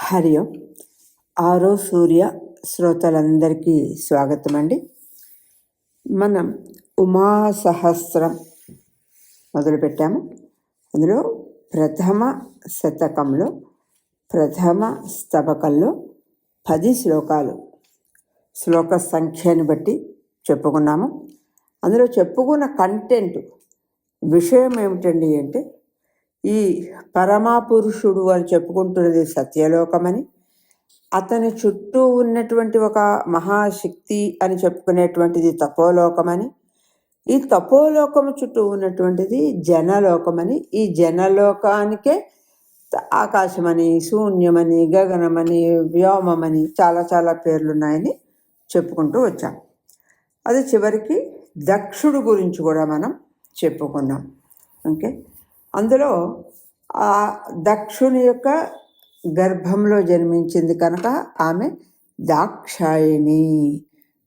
హరి ఓం. ఆరో సూర్య శ్రోతలందరికీ స్వాగతం అండి. మనం ఉమా సహస్రం మొదలుపెట్టాము. అందులో ప్రథమ శతకంలో ప్రథమ స్తవకంలో 10 శ్లోకాలు శ్లోక సంఖ్యను బట్టి చెప్పుకున్నాము. అందులో చెప్పుకున్న కంటెంట్ విషయం ఏమిటండి అంటే, ఈ పరమపురుషుడు అని చెప్పుకుంటున్నది సత్యలోకమని, అతని చుట్టూ ఉన్నటువంటి ఒక మహాశక్తి అని చెప్పుకునేటువంటిది తపోలోకమని, ఈ తపోలోకము చుట్టూ ఉన్నటువంటిది జనలోకమని, ఈ జనలోకానికే ఆకాశమని, శూన్యమని, గగనమని, వ్యోమమని చాలా చాలా పేర్లున్నాయని చెప్పుకుంటూ వచ్చాం. అది చివరికి దక్షుడు గురించి కూడా మనం చెప్పుకున్నాం. ఓకే, అందులో ఆ దక్షుని యొక్క గర్భంలో జన్మించింది కనుక ఆమె దాక్షాయిణి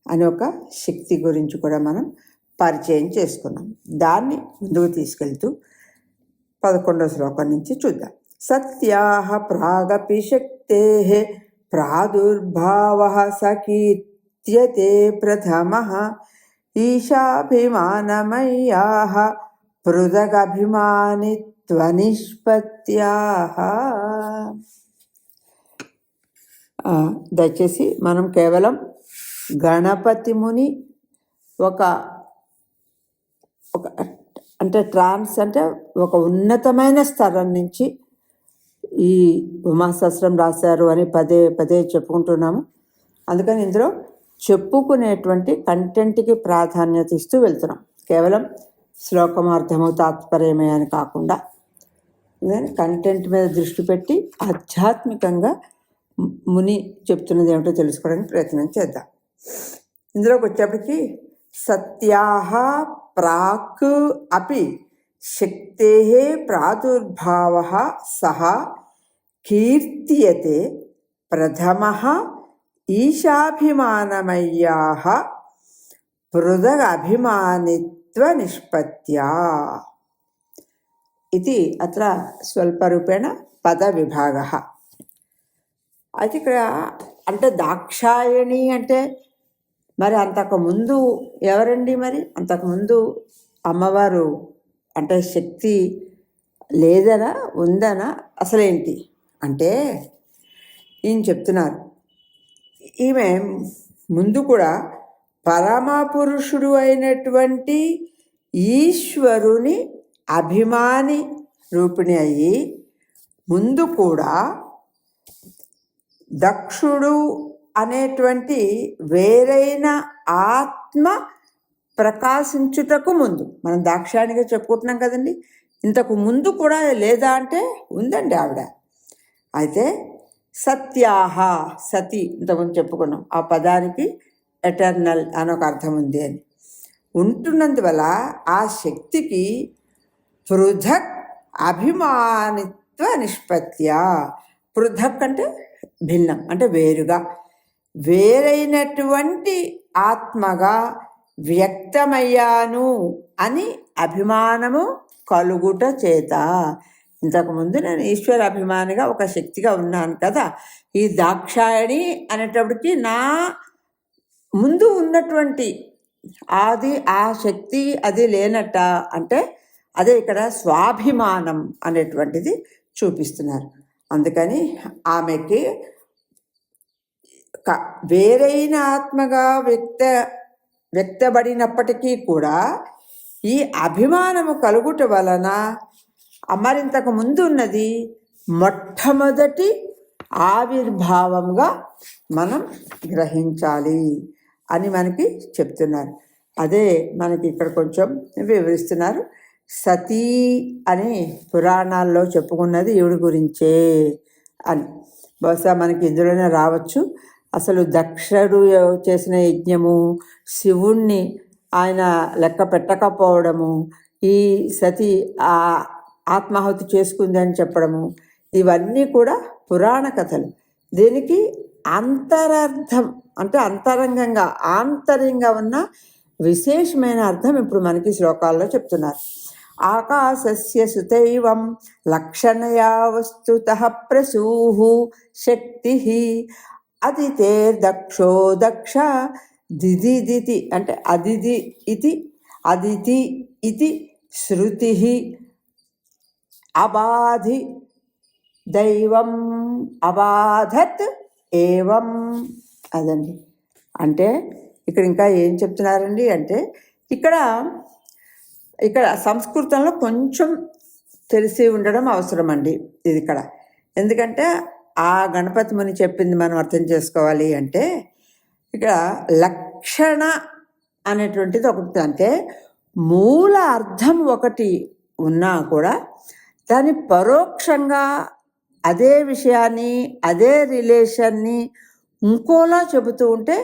అనే ఒక శక్తి గురించి కూడా మనం పరిచయం చేసుకున్నాం. దాన్ని ముందుకు తీసుకెళ్తూ 11వ శ్లోకం నుంచి చూద్దాం. సత్యాః ప్రాగపి శక్తేః ప్రాదుర్భావః సకీర్త్యతే ప్రథమః ఈశాభిమానమయ్యాః పృథగభిమానిత్వనిష్పత్యాః. దయచేసి మనం కేవలం గణపతి ముని ఒక అంటే ట్రాన్స్ అంటే ఒక ఉన్నతమైన స్థలం నుంచి ఈ ఉమాసహస్రం రాశారు అని పదే పదే చెప్పుకుంటున్నాము. అందుకని ఇందులో చెప్పుకునేటువంటి కంటెంట్కి ప్రాధాన్యత ఇస్తూ వెళ్తున్నాం. కేవలం శ్లోకం అర్థము తాత్పర్యమే అని కాకుండా కంటెంట్ మీద దృష్టి పెట్టి ఆధ్యాత్మికంగా ముని చెప్తున్నది ఏమిటో తెలుసుకోవడానికి ప్రయత్నం చేద్దాం. ఇందులోకి వచ్చేప్పటికి సత్యాః ప్రాక్ అపి శక్తేః ప్రాదుర్భావః సహ కీర్త్యతే ప్రథమః ఈశాభిమానమయ్యాః పృథగ్ అభిమానిత్వనిష్పత్యా. ఇది అత్ర స్వల్పరూపేణ పదవిభాగः. అయితే ఇక్కడ అంటే దాక్షాయణి అంటే మరి అంతకుముందు ఎవరండి? మరి అంతకుముందు అమ్మవారు అంటే శక్తి లేదనా ఉందనా అసలేంటి అంటే ఈయన చెప్తున్నారు. ఈమె ముందు కూడా పరమపురుషుడు అయినటువంటి ఈశ్వరుని అభిమాని రూపిణి అయ్యి, ముందు కూడా దక్షుడు అనేటువంటి వేరైన ఆత్మ ప్రకాశించుటకు ముందు, మనం దాక్షాయణిగా చెప్పుకుంటున్నాం కదండి, ఇంతకు ముందు కూడా లేదా అంటే ఉందండి ఆవిడ. అయితే సత్యాహ సతి ఇంతకుముందు చెప్పుకున్నాం, ఆ పదానికి ఎటర్నల్ అని ఒక అర్థం ఉంది అని. ఉంటున్నందువల్ల ఆ శక్తికి పృథక్ అభిమానిత్వ నిష్పత్త్యా. పృథక్ అంటే భిన్నం, అంటే వేరుగా, వేరైనటువంటి ఆత్మగా వ్యక్తమయ్యాను అని అభిమానము కలుగుట చేత. ఇంతకుముందు నేను ఈశ్వర అభిమానిగా ఒక శక్తిగా ఉన్నాను కదా, ఈ దాక్షాయణి అనేటప్పటికి నా ముందు ఉన్నటువంటి అది ఆ శక్తి అది లేనట్ట అంటే అదే ఇక్కడ స్వాభిమానం అనేటువంటిది చూపిస్తున్నారు. అందుకని ఆమెకి వేరైన ఆత్మగా వ్యక్తపడినప్పటికీ కూడా ఈ అభిమానము కలుగుట వలన మరింతకు ముందు ఉన్నది మొట్టమొదటి ఆవిర్భావంగా మనం గ్రహించాలి అని మనకి చెప్తున్నారు. అదే మనకి ఇక్కడ కొంచెం వివరిస్తున్నారు. సతీ అని పురాణాల్లో చెప్పుకున్నది ఈవిడ గురించే అని. బహుశా మనకి ఇందులోనే రావచ్చు. అసలు దక్షుడు చేసిన యజ్ఞము, శివుణ్ణి ఆయన లెక్క పెట్టకపోవడము, ఈ సతి ఆత్మాహుతి చేసుకుందని చెప్పడము, ఇవన్నీ కూడా పురాణ కథలు. దీనికి అంతరార్థం అంటే అంతరంగంగా ఆంతర్యంగా ఉన్న విశేషమైన అర్థం ఇప్పుడు మనకి శ్లోకాల్లో చెప్తున్నారు. ఆకాశస్య సుతైవం లక్షణయా వస్తుతః ప్రసూః శక్తిః అదితేర్దక్షో దక్ష దిదిదితి అంటే అదితి ఇది శృతిః అబాధి దైవం అబాధత్ ఏవం. అదండి. అంటే ఇక్కడ ఇంకా ఏం చెప్తున్నారండి అంటే ఇక్కడ సంస్కృతంలో కొంచెం తెలిసి ఉండడం అవసరం అండి ఇది ఇక్కడ. ఎందుకంటే ఆ గణపతి ముని చెప్పింది మనం అర్థం చేసుకోవాలి అంటే ఇక్కడ లక్షణ అనేటువంటిది ఒకటి, అంటే మూల అర్థం ఒకటి ఉన్నా కూడా దాని పరోక్షంగా అదే విషయాన్ని అదే రిలేషన్ని ఇంకోలా చెబుతూ ఉంటే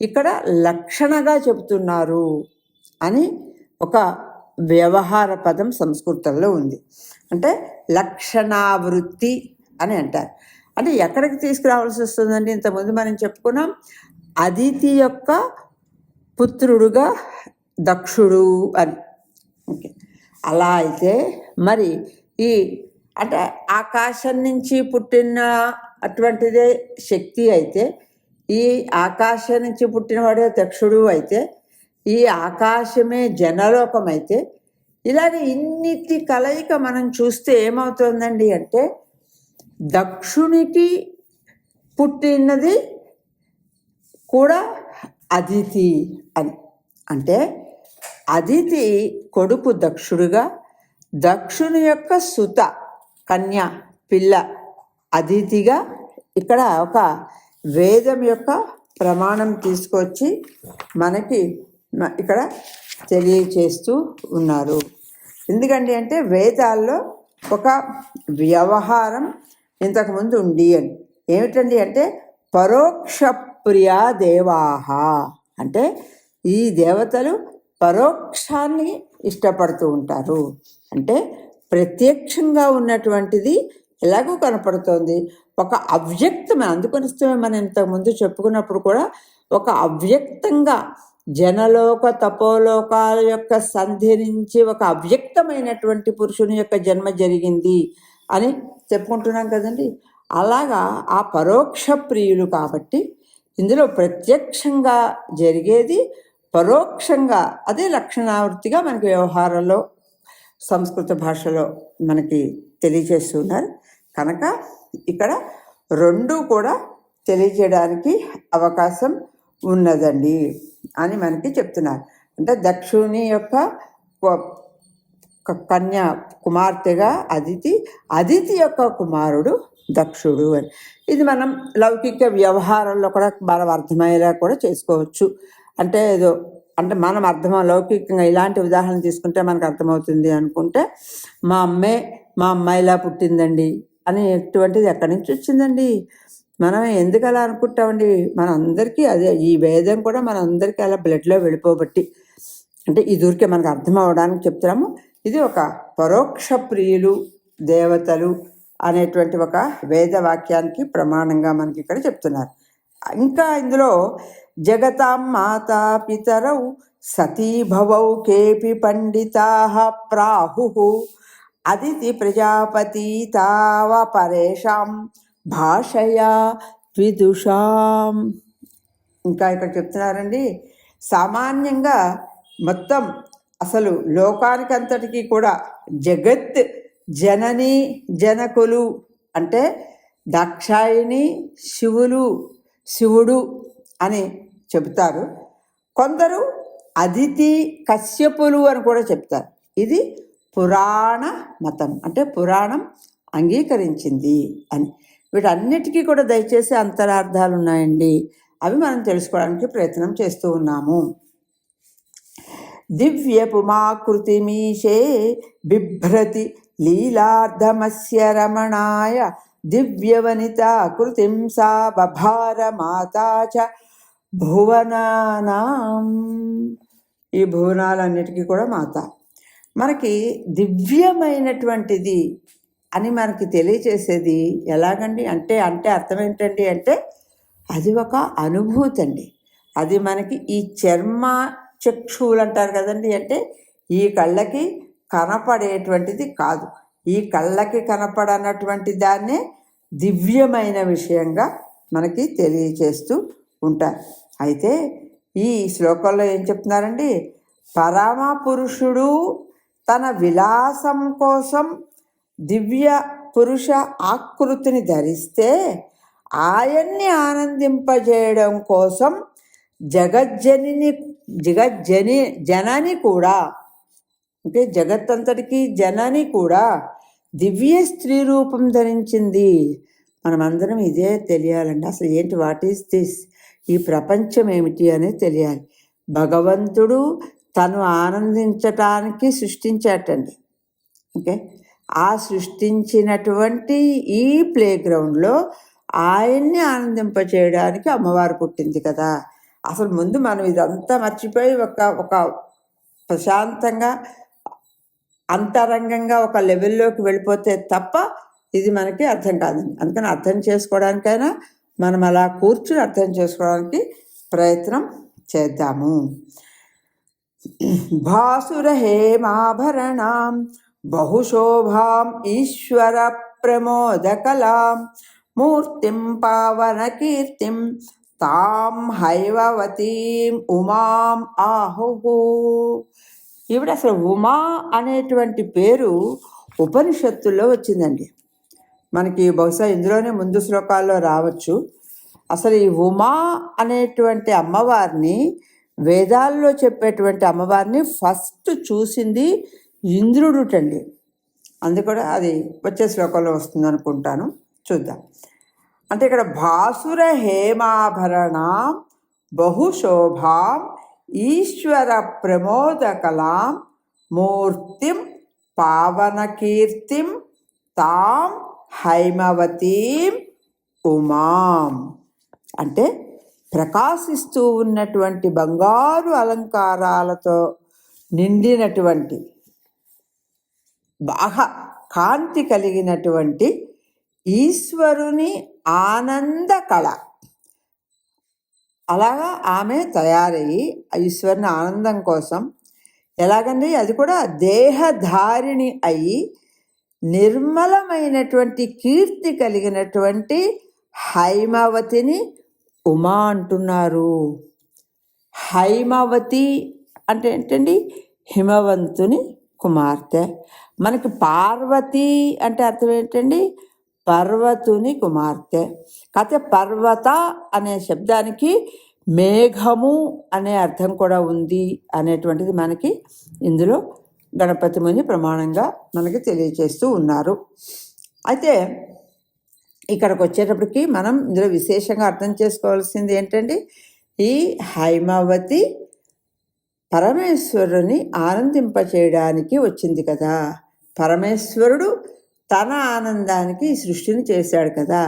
ఇక్కడ లక్షణగా చెబుతున్నారు అని ఒక వ్యవహార పదం సంస్కృతంలో ఉంది. అంటే లక్షణావృత్తి అని అంటారు. అంటే ఎక్కడికి తీసుకురావాల్సి వస్తుందండి? ఇంతకుముందు మనం చెప్పుకున్నాం అదితి యొక్క పుత్రుడుగా దక్షుడు అని. ఓకే, అలా అయితే మరి ఈ అంటే ఆకాశం నుంచి పుట్టిన అటువంటిదే శక్తి అయితే, ఈ ఆకాశం నుంచి పుట్టినవాడే దక్షుడు అయితే, ఈ ఆకాశమే జనలోకం అయితే, ఇలాగ ఇన్నిటి కలయిక మనం చూస్తే ఏమవుతుందండి అంటే దక్షునికి పుట్టినది కూడా అదితి అని. అంటే అదితి కొడుకు దక్షుడుగా, దక్షుని యొక్క సుత కన్య పిల్ల అదితిగా ఇక్కడ ఒక వేదం యొక్క ప్రమాణం తీసుకొచ్చి మనకి ఇక్కడ తెలియచేస్తూ ఉన్నారు. ఎందుకంటే అంటే వేదాల్లో ఒక వ్యవహారం ఇంతకుముందు ఉంది అని. ఏమిటండి అంటే పరోక్ష ప్రియా దేవాహ, అంటే ఈ దేవతలు పరోక్షాన్ని ఇష్టపడుతూ ఉంటారు. అంటే ప్రత్యక్షంగా ఉన్నటువంటిది ఎలాగో కనపడుతోంది, ఒక అవ్యక్తమైన, అందుకని మనం ఇంతకుముందు చెప్పుకున్నప్పుడు కూడా ఒక అవ్యక్తంగా జనలోక తపోలోకాల యొక్క సంధి నుంచి ఒక అవ్యక్తమైనటువంటి పురుషుని యొక్క జన్మ జరిగింది అని చెప్పుకుంటున్నాం కదండి. అలాగా ఆ పరోక్ష ప్రియులు కాబట్టి ఇందులో ప్రత్యక్షంగా జరిగేది పరోక్షంగా అదే లక్షణావృత్తిగా మనకి వ్యవహారంలో సంస్కృత భాషలో మనకి తెలియజేస్తున్నారు. కనుక ఇక్కడ రెండు కూడా తెలియజేయడానికి అవకాశం ఉన్నదండి అని మనకి చెప్తున్నారు. అంటే దక్షుని యొక్క కన్య కుమార్తెగా అదితి యొక్క కుమారుడు దక్షుడు అని. ఇది మనం లౌకిక వ్యవహారంలో కూడా మనం అర్థమయ్యేలా కూడా చేసుకోవచ్చు. అంటే ఏదో అంటే మనం లౌకికంగా ఇలాంటి ఉదాహరణ తీసుకుంటే మనకు అర్థమవుతుంది అనుకుంటే, మా అమ్మాయిలా పుట్టిందండి అని ఎటువంటిది ఎక్కడి నుంచి వచ్చిందండి? మనం ఎందుకు అలా అనుకుంటామండి? మనందరికీ అదే, ఈ వేదం కూడా మనందరికీ అలా బ్లడ్లో వెళ్ళిపోబట్టి, అంటే ఈ దూరికే మనకు అర్థం అవడానికి చెప్తున్నాము. ఇది ఒక పరోక్ష ప్రియులు దేవతలు అనేటువంటి ఒక వేదవాక్యానికి ప్రమాణంగా మనకి ఇక్కడ చెప్తున్నారు. ఇంకా ఇందులో జగతాం మాతా పితరౌ సతీభవౌ కేపి పండితా ప్రాహు అదితి ప్రజాపతి తావ పరేషాం భాషయా విదుషాం. ఇంకా ఇక్కడ చెప్తున్నారండి, సామాన్యంగా మొత్తం అసలు లోకానికంతటికీ కూడా జగత్ జనని జనకులు అంటే దాక్షాయిని శివుడు అని చెబుతారు. కొందరు అదితి కశ్యపులు అని కూడా చెప్తారు. ఇది పురాణ మతం, అంటే పురాణం అంగీకరించింది అని. వీటన్నిటికీ కూడా దయచేసి అంతరార్థాలు ఉన్నాయండి, అవి మనం తెలుసుకోవడానికి ప్రయత్నం చేస్తూ ఉన్నాము. దివ్య పుమాకృతిమీశే బిభ్రతి లీలార్ధమస్య రమణాయ దివ్యవనిత కృతిం సా బభార మాతా చ భువనానాం. ఈ భువనాలన్నిటికీ కూడా మాత. మనకి దివ్యమైనటువంటిది అని మనకి తెలియచేసేది ఎలాగండి అంటే అర్థం ఏంటండి అంటే అది ఒక అనుభూతి అండి. అది మనకి ఈ చర్మ చక్షువులు అంటారు కదండి, అంటే ఈ కళ్ళకి కనపడేటువంటిది కాదు. ఈ కళ్ళకి కనపడనటువంటి దాన్నే దివ్యమైన విషయంగా మనకి తెలియచేస్తూ ఉంటారు. అయితే ఈ శ్లోకంలో ఏం చెప్తున్నారండి, పరమ పురుషుడు తన విలాసం కోసం దివ్య పురుష ఆకృతిని ధరిస్తే ఆయన్ని ఆనందింపజేయడం కోసం జనని కూడా, అంటే జగత్తంతటికి జనని కూడా దివ్య స్త్రీ రూపం ధరించింది. మనమందరం ఇదే తెలియాలండి. అసలు ఏంటి, వాట్ ఈస్ దిస్, ఈ ప్రపంచం ఏమిటి అనేది తెలియాలి. భగవంతుడు తను ఆనందించటానికి సృష్టించాటండి. ఓకే, ఆ సృష్టించినటువంటి ఈ ప్లే గ్రౌండ్లో ఆయన్ని ఆనందింపచేయడానికి అమ్మవారు పుట్టింది కదా. అసలు ముందు మనం ఇదంతా మర్చిపోయి ఒక ప్రశాంతంగా అంతరంగంగా ఒక లెవెల్లోకి వెళ్ళిపోతే తప్ప ఇది మనకి అర్థం కాదండి. అందుకని అర్థం చేసుకోవడానికైనా మనం అలా కూర్చుని అర్థం చేసుకోవడానికి ప్రయత్నం చేద్దాము. భాసుర హేమాభరణాం బహుశోభాం ఈశ్వర ప్రమోదకలాం మూర్తిం పావన కీర్తిం తాం హైవవతీం ఉమాం ఆహుహు. ఈవిడ అసలు ఉమా అనేటువంటి పేరు ఉపనిషత్తుల్లో వచ్చిందండి. మనకి బహుశా ఇందులోనే ముందు శ్లోకాల్లో రావచ్చు. అసలు ఈ ఉమా అనేటువంటి అమ్మవారిని, వేదాల్లో చెప్పేటువంటి అమ్మవారిని ఫస్ట్ చూసింది ఇంద్రుడుటండి. అందుకని అది వచ్చే శ్లోకంలో వస్తుంది అనుకుంటాను, చూద్దాం. అంటే ఇక్కడ భాసుర హేమాభరణాం బహుశోభాం ఈశ్వర ప్రమోదకలాం మూర్తిం పావనకీర్తిం తాం హైమవతీం ఉమాం. అంటే ప్రకాశిస్తూ ఉన్నటువంటి బంగారు అలంకారాలతో నిండినటువంటి బాగా కాంతి కలిగినటువంటి ఈశ్వరుని ఆనంద కళ, అలాగా ఆమె తయారయ్యి ఈశ్వరుని ఆనందం కోసం ఎలాగండి, అది కూడా దేహధారిణి అయి నిర్మలమైనటువంటి కీర్తి కలిగినటువంటి హైమవతిని ఉమా అంటున్నారు. హైమవతి అంటే ఏంటండి, హిమవంతుని కుమార్తె. మనకి పార్వతి అంటే అర్థం ఏంటండి, పర్వతుని కుమార్తె. కాకపోతే పర్వత అనే శబ్దానికి మేఘము అనే అర్థం కూడా ఉంది అనేటువంటిది మనకి ఇందులో గణపతి ముని ప్రమాణంగా మనకి తెలియచేస్తూ ఉన్నారు. అయితే ఇక్కడికి వచ్చేటప్పటికి మనం ఇందులో విశేషంగా అర్థం చేసుకోవాల్సింది ఏంటండి, ఈ హైమవతి పరమేశ్వరుని ఆనందింపచేయడానికి వచ్చింది కదా. పరమేశ్వరుడు తన ఆనందానికి ఈ సృష్టిని చేశాడు కదా.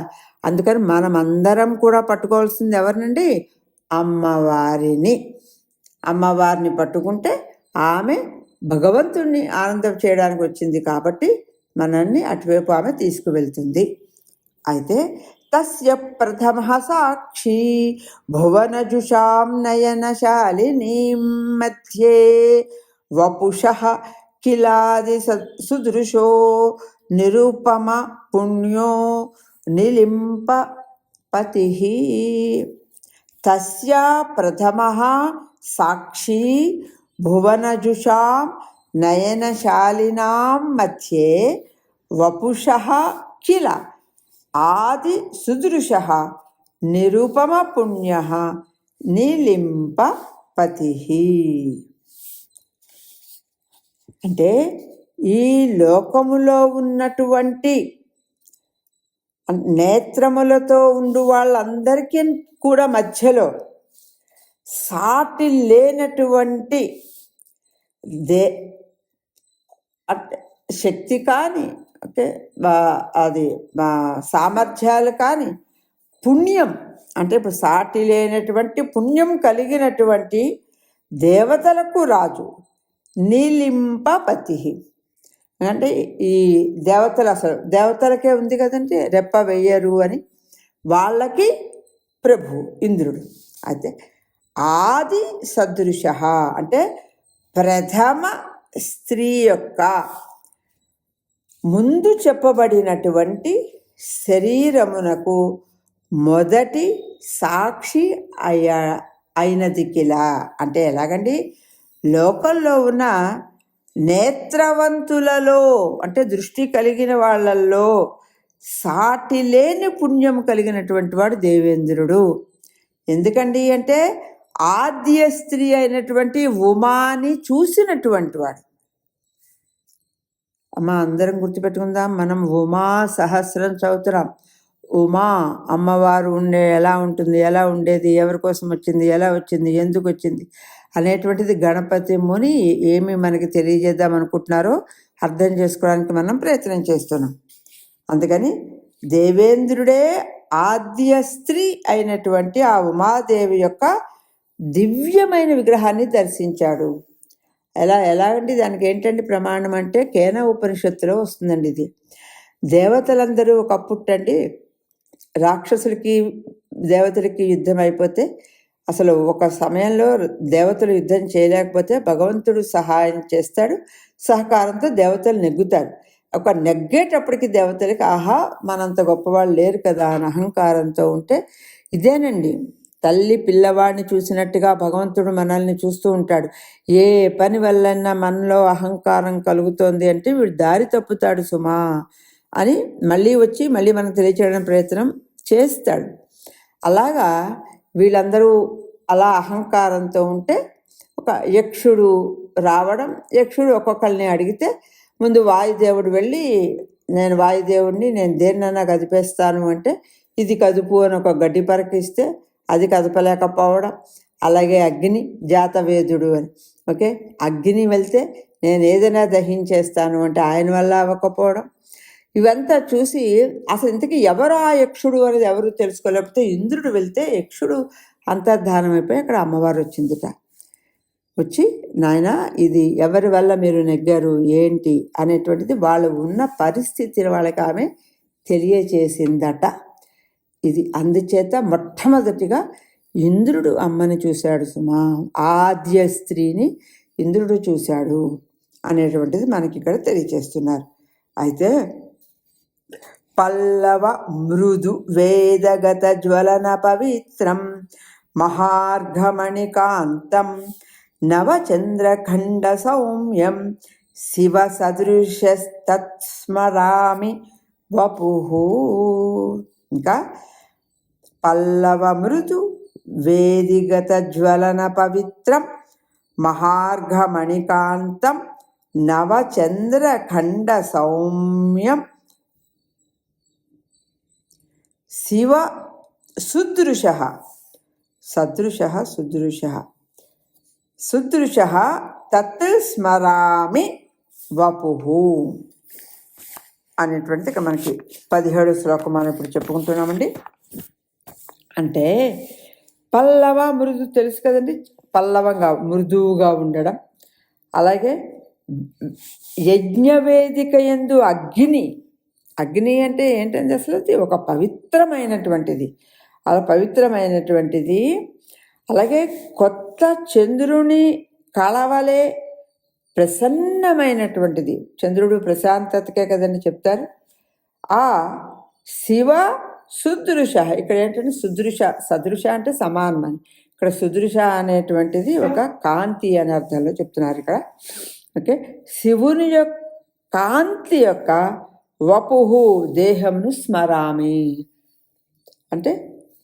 అందుకని మనమందరం కూడా పట్టుకోవాల్సింది ఎవరినండి, అమ్మవారిని పట్టుకుంటే ఆమె భగవంతుణ్ణి ఆనందం చేయడానికి వచ్చింది కాబట్టి మనల్ని అటువైపు ఆమె తీసుకువెళ్తుంది. అయితే తస్య ప్రథమ సాక్షి భువనజుషాం నయనశాలినీం మధ్యే వపుషః కిలాది సుదృశో నిరుపమ పుణ్యో నిలింపపతి. తస్య ప్రథమ సాక్షి భువనజుషాం నయనశాలినాం మధ్యే వపుషః కిల ఆది సుదృశః నిరుపమ పుణ్యః నిలింపపతి. అంటే ఈ లోకములో ఉన్నటువంటి నేత్రములతో ఉండు వాళ్ళందరికీ కూడా మధ్యలో సాటి లేనటువంటి శక్తి కానీ, అంటే అది సామర్థ్యాలు కానీ, పుణ్యం అంటే ఇప్పుడు సాటి లేనటువంటి పుణ్యం కలిగినటువంటి దేవతలకు రాజు నిలింపపతి. అంటే ఈ దేవతలు అసలు దేవతలకే ఉంది కదంటే రెప్ప వెయ్యరు అని, వాళ్ళకి ప్రభు ఇంద్రుడు. అయితే ఆది సదృశ అంటే ప్రథమ స్త్రీ యొక్క ముందు చెప్పబడినటువంటి శరీరమునకు మొదటి సాక్షి అయినది కిలా. అంటే ఎలాగండి, లోకంలో ఉన్న నేత్రవంతులలో అంటే దృష్టి కలిగిన వాళ్ళల్లో సాటి లేని పుణ్యం కలిగినటువంటి వాడు దేవేంద్రుడు. ఎందుకండి అంటే ఆద్య స్త్రీ అయినటువంటి ఉమాని చూసినటువంటి వాడు. అమ్మ అందరం గుర్తుపెట్టుకుందాం, మనం ఉమా సహస్రం చదువుతున్నాం. ఉమా అమ్మవారు ఎలా ఉంటుంది, ఎలా ఉండేది, ఎవరి కోసం వచ్చింది, ఎలా వచ్చింది, ఎందుకు వచ్చింది అనేటువంటిది గణపతి ముని ఏమి మనకి తెలియజేద్దాం అనుకుంటున్నారో అర్థం చేసుకోవడానికి మనం ప్రయత్నం చేస్తున్నాం. అందుకని దేవేంద్రుడే ఆద్య స్త్రీ అయినటువంటి ఆ ఉమాదేవి యొక్క దివ్యమైన విగ్రహాన్ని దర్శించాడు. ఎలాగండి, దానికి ఏంటండి ప్రమాణం అంటే కేన ఉపనిషత్తులో వస్తుందండి. ఇది దేవతలందరూ ఒకప్పుట్టండి రాక్షసులకి దేవతలకి యుద్ధం అయిపోతే, అసలు ఒక సమయంలో దేవతలు యుద్ధం చేయలేకపోతే భగవంతుడు సహాయం చేస్తాడు, సహకారంతో దేవతలు నెగ్గుతాడు. ఒక నెగ్గేటప్పటికి దేవతలకి ఆహా మనంత గొప్పవాళ్ళు లేరు కదా అని అహంకారంతో ఉంటే, ఇదేనండి తల్లి పిల్లవాడిని చూసినట్టుగా భగవంతుడు మనల్ని చూస్తూ ఉంటాడు. ఏ పని వల్లన్నా మనలో అహంకారం కలుగుతోంది అంటే వీడు దారి తప్పుతాడు సుమా అని మళ్ళీ వచ్చి మళ్ళీ మనం తెలియచేయడానికి ప్రయత్నం చేస్తాడు. అలాగా వీళ్ళందరూ అలా అహంకారంతో ఉంటే ఒక యక్షుడు రావడం, యక్షుడు ఒక్కొక్కరిని అడిగితే ముందు వాయుదేవుడు వెళ్ళి నేను వాయుదేవుడిని, నేను దేన్నైనా కదిపేస్తాను అంటే ఇది కదుపు అని ఒక గడ్డి పరకిస్తే అది కదపలేకపోవడం. అలాగే అగ్ని జాతవేదుడు అని ఓకే అగ్ని వెళ్తే నేను ఏదైనా దహించేస్తాను అంటే ఆయన వల్ల అవ్వకపోవడం. ఇవంతా చూసి అసలు ఇంతకీ ఎవరు ఆ యక్షుడు అనేది ఎవరు తెలుసుకోలేకపోతే ఇంద్రుడు వెళ్తే యక్షుడు అంతర్ధానం అయిపోయి అక్కడ అమ్మవారు వచ్చిందిట. వచ్చి నాయన ఇది ఎవరి వల్ల మీరు నెగ్గారు ఏంటి అనేటువంటిది వాళ్ళు ఉన్న పరిస్థితిని వాళ్ళకి ఆమె తెలియచేసిందట. ఇది అందుచేత మొట్టమొదటిగా ఇంద్రుడు అమ్మని చూశాడు సుమా, ఆద్య స్త్రీని ఇంద్రుడు చూశాడు అనేటువంటిది మనకి ఇక్కడ తెలియచేస్తున్నారు. అయితే పల్లవ మృదు వేదగత జ్వలన పవిత్రం మహార్ఘమణికాంతం నవచంద్రఖండ సౌమ్యం శివ సదృశస్తత్స్మరామి వపుః. ఇంకా పల్లవ మృదు వేదిగత జ్వలన పవిత్రం మహార్ఘమణికాంతం నవచంద్రఖండ సౌమ్యం శివ సుదృశః సదృశః సుదృశః తత్ స్మరామి వపుః అనేటువంటిది ఇక మనకి 17 శ్లోకం మనం ఇప్పుడు చెప్పుకుంటున్నామండి. అంటే పల్లవ మృదు తెలుసు కదండి, పల్లవంగా మృదువుగా ఉండడం. అలాగే యజ్ఞవేదిక యందు అగ్ని అంటే ఏంటంటే అసలు ఒక పవిత్రమైనటువంటిది, అలా పవిత్రమైనటువంటిది. అలాగే కొత్త చంద్రుని కళవలే ప్రసన్నమైనటువంటిది. చంద్రుడు ప్రశాంతతకే కదండి చెప్తారు. ఆ శివ సుదృశ, ఇక్కడ ఏంటంటే సదృశ అంటే సమానం అని, ఇక్కడ సుదృశ అనేటువంటిది ఒక కాంతి అనే అర్థంలో చెప్తున్నారు ఇక్కడ. ఓకే శివుని యొక్క కాంతి యొక్క వపుః దేహంను స్మరామి అంటే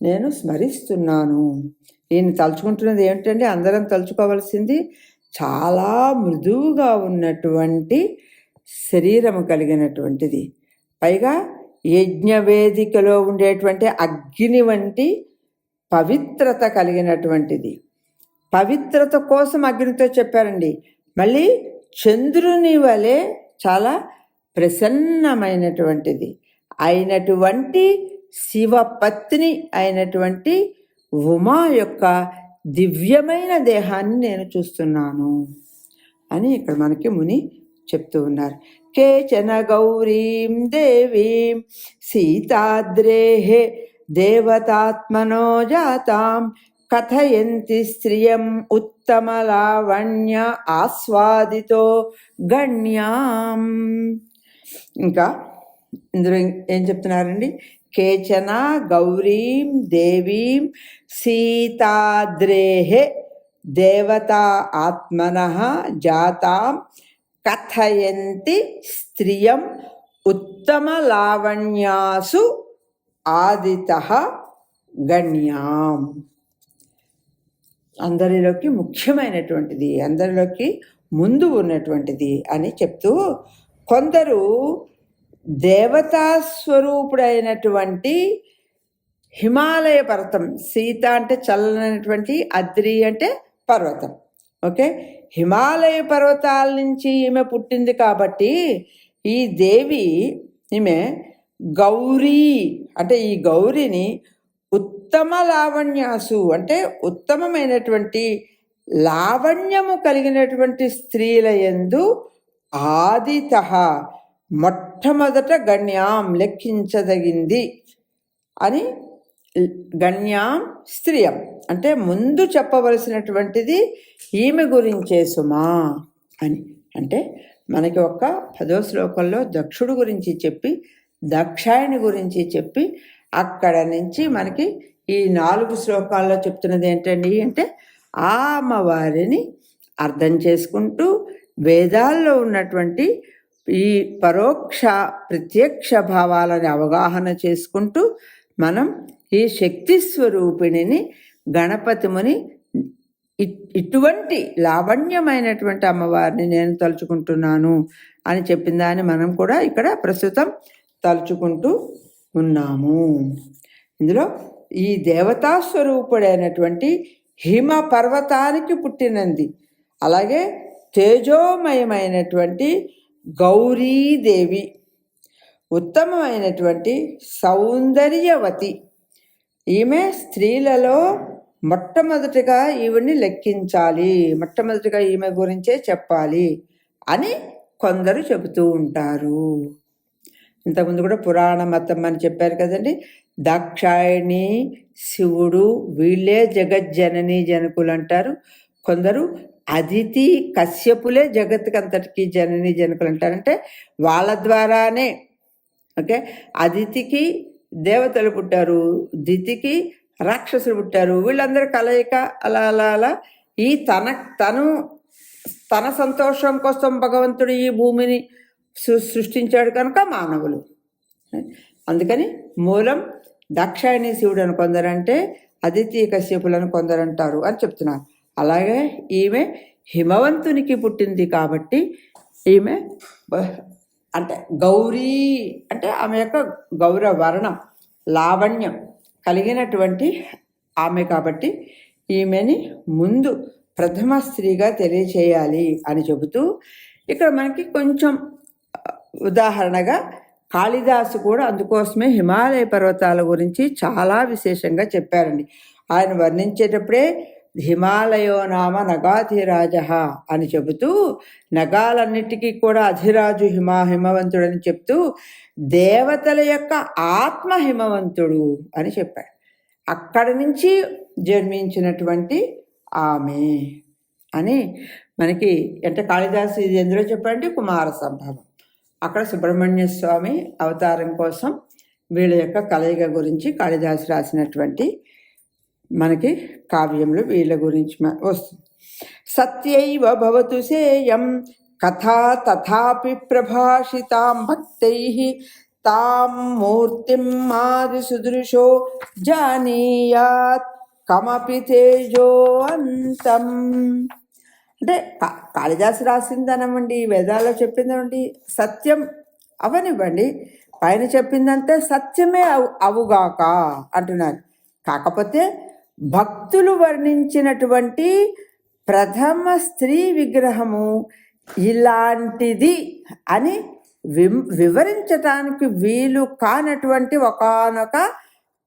నేను స్మరిస్తున్నాను. ఈయన తలుచుకుంటున్నది ఏమిటంటే అందరం తలుచుకోవలసింది చాలా మృదువుగా ఉన్నటువంటి శరీరము కలిగినటువంటిది, పైగా యజ్ఞవేదికలో ఉండేటువంటి అగ్ని వంటి పవిత్రత కలిగినటువంటిది. పవిత్రత కోసం అగ్నితో చెప్పారండి. మళ్ళీ చంద్రుని వలె చాలా ప్రసన్నమైనటువంటిది అయినటువంటి శివపత్ని అయినటువంటి ఉమా యొక్క దివ్యమైన దేహాన్ని నేను చూస్తున్నాను అని ఇక్కడ మనకి ముని చెప్తూ ఉన్నారు. కేచన గౌరీం దేవీం సీతాద్రేహే దేవతాత్మనో జాతాం కథయంతి స్త్రియం ఉత్తమ లావణ్య ఆస్వాదితో గణ్యాం. ఇంకా ఇందులో ఏం చెప్తున్నారండి? కేచన గౌరీం దేవీం సీతాద్రేహే దేవతా ఆత్మనః జాతాం కథయంతి స్త్రియం ఉత్తమ లావణ్యాసు ఆదితః గణ్యాం. అందరిలోకి ముఖ్యమైనటువంటిది, అందరిలోకి ముందు ఉన్నటువంటిది అని చెప్తూ, కొందరు దేవతా స్వరూపుడైనటువంటి హిమాలయ పర్వతం, సీత అంటే చల్లనటువంటి, అద్రి అంటే పర్వతం, ఓకే, హిమాలయ పర్వతాల నుంచి ఈమె పుట్టింది కాబట్టి ఈ దేవి, ఈమె గౌరీ అంటే ఈ గౌరిని ఉత్తమ లావణ్యాసు అంటే ఉత్తమమైనటువంటి లావణ్యము కలిగినటువంటి స్త్రీల యందు ఆదితః మొట్టమొదట గణ్యాం లెక్కించదగింది అని, గణ్యాం స్త్రియం అంటే ముందు చెప్పవలసినటువంటిది ఈమె గురించే సుమా అని. అంటే మనకి ఒక 10వ శ్లోకంలో దక్షుడు గురించి చెప్పి, దక్షాయణి గురించి చెప్పి, అక్కడ నుంచి మనకి ఈ 4 శ్లోకాల్లో చెప్తున్నది ఏంటండి అంటే ఆ అమ్మవారిని అర్థం చేసుకుంటూ వేదాల్లో ఉన్నటువంటి ఈ పరోక్ష ప్రత్యక్ష భావాలని అవగాహన చేసుకుంటూ మనం ఈ శక్తి స్వరూపిణిని గణపతిముని ఇటువంటి లావణ్యమైనటువంటి అమ్మవారిని నేను తలుచుకుంటున్నాను అని చెప్పిన దాన్ని మనం కూడా ఇక్కడ ప్రస్తుతం తలుచుకుంటూ ఉన్నాము. ఇందులో ఈ దేవతా స్వరూపుడైనటువంటి హిమ పర్వతానికి పుట్టినంది, అలాగే తేజోమయమైనటువంటి గౌరీదేవి, ఉత్తమమైనటువంటి సౌందర్యవతి, ఈమె స్త్రీలలో మొట్టమొదటిగా ఈవిని లెక్కించాలి, మొట్టమొదటిగా ఈమె గురించే చెప్పాలి అని కొందరు చెబుతూ ఉంటారు. ఇంతకుముందు కూడా పురాణ మతం అని చెప్పారు కదండి. దాక్షాయణి, శివుడు వీళ్ళే జగజ్జనని జనకులు అంటారు. కొందరు అదితి కశ్యపులే జగత్తుకంతటికి జనని జనకులు అంటారంటే వాళ్ళ ద్వారానే, ఓకే, అదితికి దేవతలు పుట్టారు, దితికి రాక్షసులు పుట్టారు, వీళ్ళందరూ కలయిక అలా అలా అలా ఈ తన సంతోషం కోసం భగవంతుడు ఈ భూమిని సృష్టించాడు కనుక మానవులు. అందుకని మూలం దాక్షాయణి శివుడు అని కొందరంటే, అదితి కశ్యపులను కొందరంటారు అని చెప్తున్నారు. అలాగే ఈమె హిమవంతునికి పుట్టింది కాబట్టి ఈమె అంటే గౌరీ అంటే ఆమె యొక్క గౌరవర్ణం లావణ్యం కలిగినటువంటి ఆమె కాబట్టి ఈమెని ముందు ప్రథమ స్త్రీగా తెలియచేయాలి అని చెబుతూ, ఇక్కడ మనకి కొంచెం ఉదాహరణగా కాళిదాసు కూడా అందుకోసమే హిమాలయ పర్వతాల గురించి చాలా విశేషంగా చెప్పారండి. ఆయన వర్ణించేటప్పుడే హిమాలయో నామ నగాధిరాజ అని చెబుతూ, నగాలన్నిటికీ కూడా అధిరాజు హిమవంతుడని చెప్తూ దేవతల యొక్క ఆత్మ హిమవంతుడు అని చెప్పాడు. అక్కడి నుంచి జన్మించినటువంటి ఆమె అని మనకి అంటే కాళిదాసు ఇది ఎందులో చెప్పండి, కుమార సంభవం. అక్కడ సుబ్రహ్మణ్య స్వామి అవతారం కోసం వీళ్ళ యొక్క కలయిక గురించి కాళిదాసు రాసినటువంటి మనకి కావ్యంలో వీళ్ళ గురించి వస్తుంది. సత్యైవ భవతు సేయం కథా తథాపి ప్రభాషితాం భక్తైః తాం మూర్తిం మాది సుదృశో జానీయాత్ కమపి తేజో అంతం. అంటే కాళిదాసు రాసిందనమండి, వేదాల్లో చెప్పిందనండి, సత్యం అవనివ్వండి, పైన చెప్పిందంటే సత్యమే అవుగాక అంటున్నారు. కాకపోతే భక్తులు వర్ణించినటువంటి ప్రథమ స్త్రీ విగ్రహము ఇలాంటిది అని వివరించటానికి వీలు కానటువంటి ఒకానొక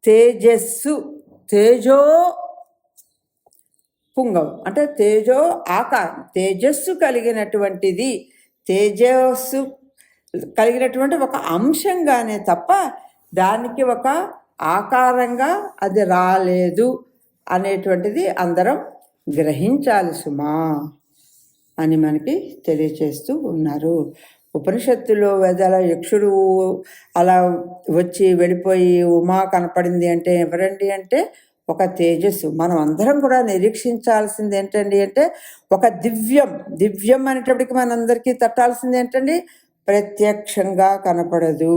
తేజస్సు, తేజో పుంగం అంటే తేజో ఆకారం, తేజస్సు కలిగినటువంటిది, తేజస్సు కలిగినటువంటి ఒక అంశంగానే తప్ప దానికి ఒక ఆకారంగా అది రాలేదు అనేటువంటిది అందరం గ్రహించాలి సుమా అని మనకి తెలియచేస్తూ ఉన్నారు. ఉపనిషత్తులో వేదాల యక్షుడు అలా వచ్చి వెళ్ళిపోయి ఉమా కనపడింది అంటే ఎవరండి అంటే ఒక తేజస్సు. మనం అందరం కూడా నిరీక్షించాల్సింది ఏంటండి అంటే ఒక దివ్యం అనేటప్పటికి మనందరికీ తట్టాల్సింది ఏంటండి, ప్రత్యక్షంగా కనపడదు,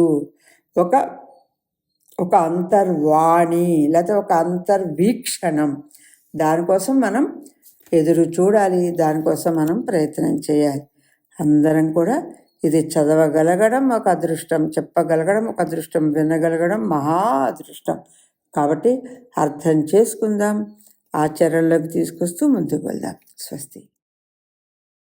ఒక అంతర్వాణి లేకపోతే ఒక అంతర్వీక్షణం. దానికోసం మనం ఎదురు చూడాలి, దానికోసం మనం ప్రయత్నం చేయాలి. అందరం కూడా ఇది చదవగలగడం ఒక అదృష్టం, చెప్పగలగడం ఒక అదృష్టం, వినగలగడం మహా అదృష్టం. కాబట్టి అర్థం చేసుకుందాం, ఆచరణలోకి తీసుకొస్తూ ముందుకు వెళ్దాం. స్వస్తి.